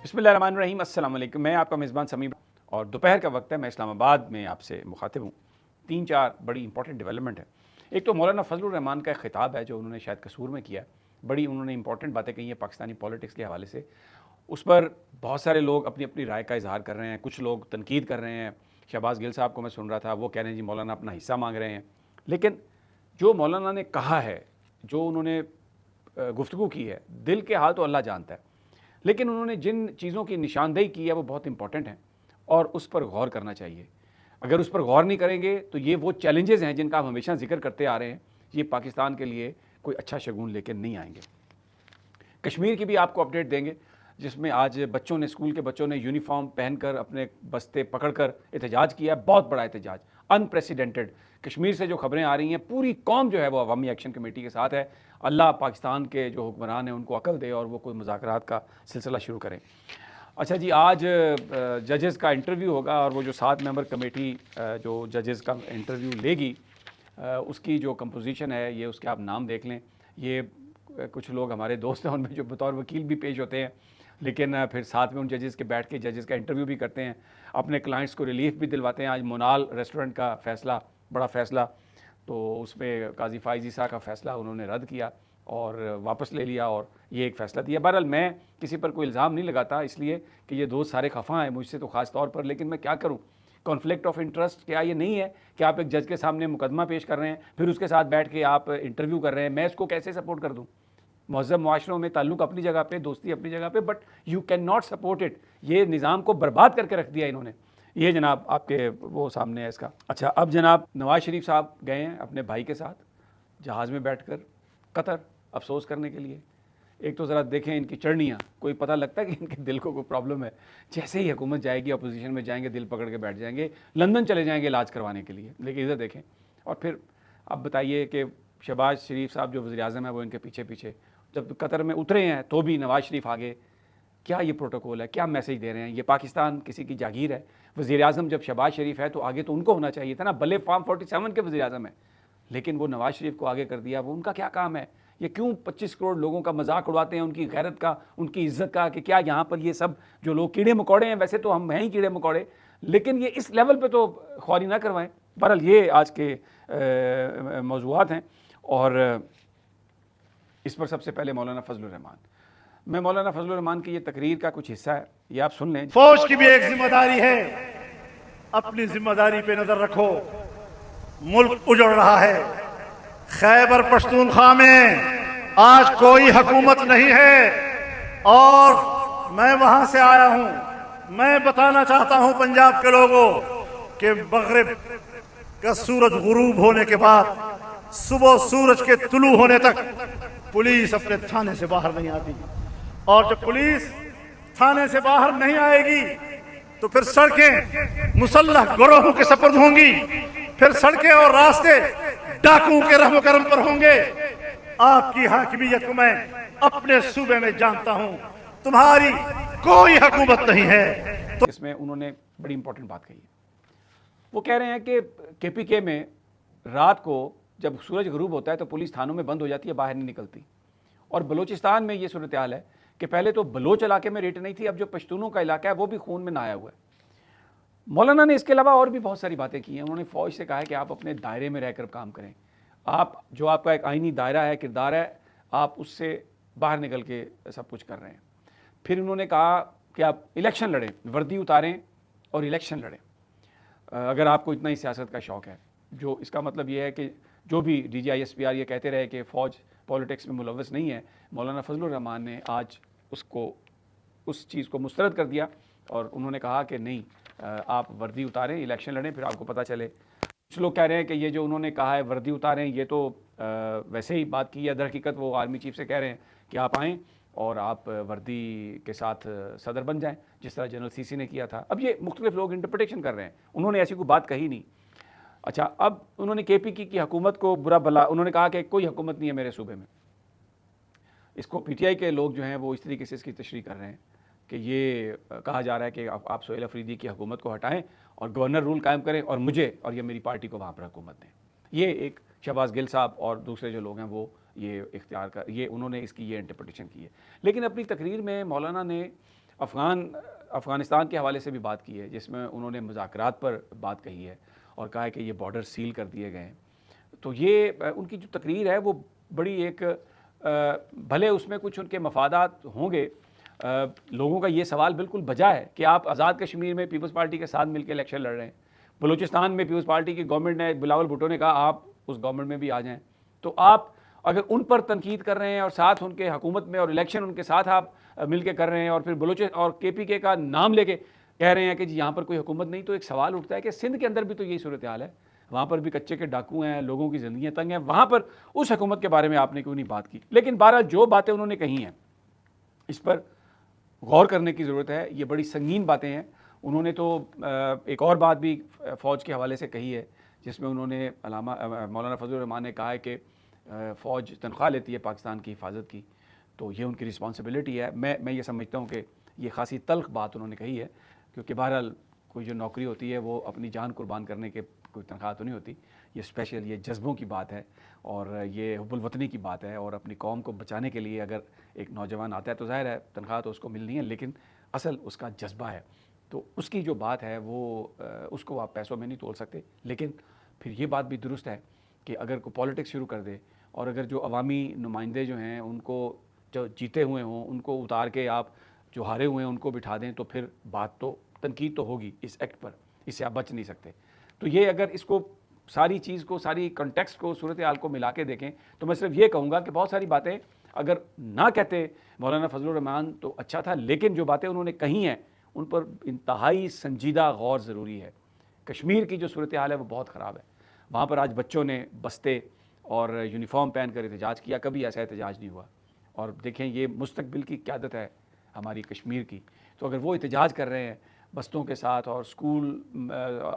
बिस्मिल्लाहिर्रहमानिर्रहीम, अस्सलाम वालेकुम। मैं आपका मेज़बान समीम और दोपहर का वक्त है। मैं इस्लामाबाद में आपसे मुखातिब हूँ। 3-4 बड़ी इंपॉर्टेंट डेवलपमेंट है। एक तो मौलाना फजलुर रहमान का एक ख़िताब है जो उन्होंने शायद कसूर में किया है। बड़ी उन्होंने इंपॉर्टेंट बातें कही हैं पाकिस्तानी पॉलिटिक्स के हवाले से। उस पर बहुत सारे लोग अपनी अपनी राय का इजहार कर रहे हैं। कुछ लोग तनकीद कर रहे हैं। शहबाज गिल साहब को मैं सुन रहा था, वो कह रहे हैं जी मौलाना अपना हिस्सा मांग रहे हैं। लेकिन जो मौलाना ने कहा है, जो उन्होंने गुफ्तगू की है, दिल के हाल तो अल्लाह जानता है। लेकिन उन्होंने जिन चीज़ों की निशानदेही की है वो बहुत इंपॉर्टेंट हैं और उस पर गौर करना चाहिए। अगर उस पर गौर नहीं करेंगे तो ये वो चैलेंजेस हैं जिनका हम हमेशा जिक्र करते आ रहे हैं, ये पाकिस्तान के लिए कोई अच्छा शगुन लेकर नहीं आएंगे। कश्मीर की भी आपको अपडेट देंगे, जिसमें आज बच्चों ने, स्कूल के बच्चों ने यूनिफॉर्म पहनकर अपने बस्ते पकड़कर एहतजाज किया है। बहुत बड़ा एहतजाज, अनप्रेसिडेंटेड। कश्मीर से जो खबरें आ रही हैं, पूरी कौम जो है वो अवामी एक्शन कमेटी के साथ है। अल्लाह पाकिस्तान के जो हुक्मरान हैं उनको अकल दे और वो कोई मुज़ाकरात का सिलसिला शुरू करें। अच्छा जी, आज जजेस का इंटरव्यू होगा और वो जो 7 मेंबर कमेटी जो जजेस का इंटरव्यू लेगी, उसकी जो कंपोजिशन है, ये उसके आप नाम देख लें। ये कुछ लोग हमारे दोस्त हैं उनमें जो बतौर वकील भी पेश होते हैं, लेकिन फिर साथ में उन जजेस के बैठ के जजेस का इंटरव्यू भी करते हैं, अपने क्लाइंट्स को रिलीफ भी दिलवाते हैं। आज मोनाल रेस्टोरेंट का फ़ैसला, बड़ा फ़ैसला, तो उसमें काजी फ़ाइज़ ईसा का फ़ैसला उन्होंने रद्द किया और वापस ले लिया और ये एक फ़ैसला दिया। बहरहाल मैं किसी पर कोई इल्ज़ाम नहीं लगाता, इसलिए कि ये दोस्त सारे खफा हैं मुझसे तो ख़ास तौर पर, लेकिन मैं क्या करूँ। कॉन्फ्लिक्ट ऑफ इंटरेस्ट क्या ये नहीं है कि आप एक जज के सामने मुकदमा पेश कर रहे हैं, फिर उसके साथ बैठ के आप इंटरव्यू कर रहे हैं? मैं इसको कैसे सपोर्ट कर दूँ? महज़ब मुआशरों में ताल्लुक़ अपनी जगह पे, दोस्ती अपनी जगह पे, but you can not support it. ये निज़ाम को बर्बाद करके रख दिया इन्होंने। ये जनाब आपके वो सामने है इसका। अच्छा, अब जनाब नवाज़ शरीफ साहब गए हैं अपने भाई के साथ जहाज़ में बैठकर कतर, अफसोस करने के लिए। एक तो ज़रा देखें इनकी चढ़नियाँ, कोई पता लगता है कि इनके दिल को कोई प्रॉब्लम है। जैसे ही हुकूमत जाएगी, अपोजिशन में जाएंगे, दिल पकड़ के बैठ जाएंगे, लंदन चले जाएंगे इलाज करवाने के लिए। लेकिन इधर देखें। और फिर अब बताइए कि शहबाज शरीफ साहब जो वज़ीर-ए-आज़म है वो इनके पीछे पीछे, जब कतर में उतरे हैं तो भी नवाज़ शरीफ आगे। क्या ये प्रोटोकॉल है? क्या मैसेज दे रहे हैं? ये पाकिस्तान किसी की जागीर है? वज़ीर-ए-आज़म जब शहबाज शरीफ है तो आगे तो उनको होना चाहिए था ना, भले फॉर्म 47 के वज़ीर-ए-आज़म है, लेकिन वो नवाज़ शरीफ को आगे कर दिया। वो उनका क्या काम है? ये क्यों 25 करोड़ लोगों का मजाक उड़ाते हैं, उनकी गैरत का, उनकी इज्जत का, कि क्या यहाँ पर ये सब जो लोग कीड़े मकोड़े हैं? वैसे तो हम हैं ही कीड़े मकोड़े, लेकिन ये इस लेवल पे तो ख्वारी ना करवाएं। बहरहाल ये आज के मौज़ूआत हैं और इस पर सबसे पहले मौलाना फजलुर रहमान। मैं मौलाना फजलुर रहमान की ये तकरीर का कुछ हिस्सा है, ये आप सुन लें। फौज की भी एक जिम्मेदारी है, अपनी जिम्मेदारी पे नजर रखो। मुल्क उजड़ रहा है। खैबर पख्तूनख्वा में आज कोई हुकूमत नहीं है और मैं वहां से आया हूं। मैं बताना चाहता हूं पंजाब के लोगों कि मगरिब का सूरज गुरूब होने के बाद सुबह सूरज के तुलू होने तक पुलिस अपने थाने से बाहर नहीं आती, और जब पुलिस थाने से बाहर नहीं आएगी तो फिर सड़कें मुसल्लह गिरोहों के सपुर्द होंगी, फिर सड़कें और रास्ते डाकुओं के रहमो करम पर होंगे। आपकी हाकिमियत को मैं अपने सूबे में जानता हूं, तुम्हारी कोई हुकूमत नहीं है। तो इसमें उन्होंने बड़ी इंपॉर्टेंट बात कही है। वो कह रहे हैं कि केपीके में रात को जब सूरज गरूब होता है तो पुलिस थानों में बंद हो जाती है, बाहर नहीं निकलती। और बलूचिस्तान में ये सूरत हाल है कि पहले तो बलोच इलाके में रेट नहीं थी, अब जो पश्तूनों का इलाका है वो भी खून में नहाया हुआ है। मौलाना ने इसके अलावा और भी बहुत सारी बातें की हैं। उन्होंने फ़ौज से कहा है कि आप अपने दायरे में रहकर काम करें, आप जो आपका एक आइनी दायरा है, किरदार है, आप उससे बाहर निकल के सब कुछ कर रहे हैं। फिर उन्होंने कहा कि आप इलेक्शन लड़ें, वर्दी उतारें और इलेक्शन लड़ें, अगर आपको इतना ही सियासत का शौक़ है। जो इसका मतलब ये है कि जो भी DGISPR ये कहते रहे कि फ़ौज पॉलिटिक्स में मुलव्वस नहीं है, मौलाना फजलुर रहमान ने आज उसको, उस चीज़ को मुस्तरद कर दिया और उन्होंने कहा कि नहीं, आप वर्दी उतारें, इलेक्शन लड़ें, फिर आपको पता चले। कुछ लोग कह रहे हैं कि ये जो उन्होंने कहा है वर्दी उतारें, ये तो वैसे ही बात की है। दर हकीकत वो आर्मी चीफ से कह रहे हैं कि आप आएँ और आप वर्दी के साथ सदर बन जाएँ, जिस तरह जनरल CC ने किया था। अब ये मुख्तलिफ लोग इंटरप्रटेशन कर रहे हैं, उन्होंने ऐसी कोई बात कही नहीं। अच्छा, अब उन्होंने KPK की हुकूमत को बुरा भला, उन्होंने कहा कि कोई हुकूमत नहीं है मेरे सूबे में। इसको PTI के लोग जो हैं वो इस तरीके से इसकी तशरीह कर रहे हैं कि ये कहा जा रहा है कि आप सोहेल अफरीदी की हुकूमत को हटाएं और गवर्नर रूल कायम करें और मुझे और ये मेरी पार्टी को वहाँ पर हुकूमत दें। ये एक शहबाज गिल साहब और दूसरे जो लोग हैं वो ये इख्तियार कर, ये उन्होंने इसकी ये इंटरप्रिटेशन की है। लेकिन अपनी तकरीर में मौलाना ने अफ़गानिस्तान के हवाले से भी बात की है, जिसमें उन्होंने मुज़ाकरात पर बात कही है और कहा है कि ये बॉर्डर सील कर दिए गए हैं। तो ये उनकी जो तकरीर है वो बड़ी एक भले उसमें कुछ उनके मफादात होंगे, लोगों का ये सवाल बिल्कुल बजा है कि आप आज़ाद कश्मीर में पीपल्स पार्टी के साथ मिलकर इलेक्शन लड़ रहे हैं, बलूचिस्तान में पीपल्स पार्टी की गवर्नमेंट ने, बिलावल भुट्टो ने कहा आप उस गवर्नमेंट में भी आ जाएं, तो आप अगर उन पर तनकीद कर रहे हैं और साथ उनके हुकूमत में और इलेक्शन उनके साथ आप मिलकर कर रहे हैं और फिर बलूच और KPK का नाम लेके कह रहे हैं कि जी यहाँ पर कोई हुकूमत नहीं, तो एक सवाल उठता है कि सिंध के अंदर भी तो यही सूरत हाल है, वहाँ पर भी कच्चे के डाकू हैं, लोगों की ज़िंदगियाँ तंग हैं, वहाँ पर उस हुकूमत के बारे में आपने क्यों नहीं बात की। लेकिन बहरहाल जो बातें उन्होंने कही हैं इस पर गौर करने की ज़रूरत है, ये बड़ी संगीन बातें हैं। उन्होंने तो एक और बात भी फ़ौज के हवाले से कही है, जिसमें उन्होंने मौलाना फजलुर रहमान ने कहा है कि फ़ौज तनख्वाह लेती है पाकिस्तान की हिफाजत की, तो ये उनकी रिस्पॉन्सिबिलिटी है। मैं ये समझता हूँ कि ये खासी तल्ख़ बात उन्होंने कही है, क्योंकि बहरहाल कोई जो नौकरी होती है वो अपनी जान कुर्बान करने के कोई तनख्वाह तो नहीं होती, ये स्पेशल ये जज्बों की बात है और ये हुब्बुल वतनी की बात है। और अपनी कौम को बचाने के लिए अगर एक नौजवान आता है तो ज़ाहिर है तनख्वाह तो उसको मिलनी है, लेकिन असल उसका जज्बा है, तो उसकी जो बात है वो उसको आप पैसों में नहीं तोल सकते। लेकिन फिर ये बात भी दुरुस्त है कि अगर कोई पॉलिटिक्स शुरू कर दे और अगर जो अवामी नुमाइंदे जो हैं उनको, जो जीते हुए हों उनको उतार के आप जो हारे हुए हैं उनको बिठा दें, तो फिर बात तो तनकीद तो होगी इस एक्ट पर, इससे आप बच नहीं सकते। तो ये अगर इसको सारी चीज़ को, सारी कॉन्टेक्स्ट को, सूरत हाल को मिला के देखें तो मैं सिर्फ ये कहूँगा कि बहुत सारी बातें अगर ना कहते मौलाना फजलुर रहमान तो अच्छा था, लेकिन जो बातें उन्होंने कही हैं उन पर इंतहाई संजीदा गौर ज़रूरी है। कश्मीर की जो सूरत हाल है वो बहुत ख़राब है, वहाँ पर आज बच्चों ने बस्ते और यूनिफॉर्म पहन कर एहतजाज किया, कभी ऐसा एहतजाज नहीं हुआ। और देखें ये मुस्तकबिल की क़यादत है हमारी कश्मीर की, तो अगर वो एहतजाज कर रहे हैं बस्तों के साथ और स्कूल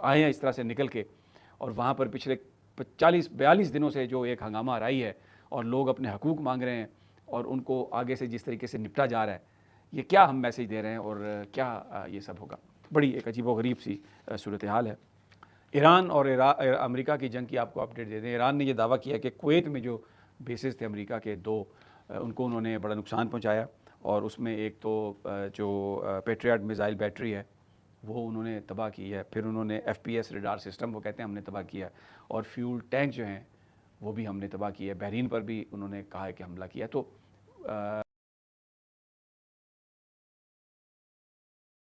आए हैं इस तरह से निकल के, और वहाँ पर पिछले 40-42 दिनों से जो एक हंगामा आ रही है और लोग अपने हकूक़ मांग रहे हैं और उनको आगे से जिस तरीके से निपटा जा रहा है, ये क्या हम मैसेज दे रहे हैं और क्या ये सब होगा। बड़ी एक अजीब व गरीब सी सूरत हाल है। ईरान और अमेरिका की जंग की आपको अपडेट दे दें। ईरान ने यह दावा किया कि कुवैत में जो बेसिस थे अमेरिका के 2, उनको उन्होंने बड़ा नुकसान पहुँचाया और उसमें एक तो जो पेट्रियट मिसाइल बैटरी है वो उन्होंने तबाह की है, फिर उन्होंने FPS रडार सिस्टम वो कहते हैं हमने तबाह किया, और फ्यूल टैंक जो हैं वो भी हमने तबाह किया है। बहरीन पर भी उन्होंने कहा है कि हमला किया। तो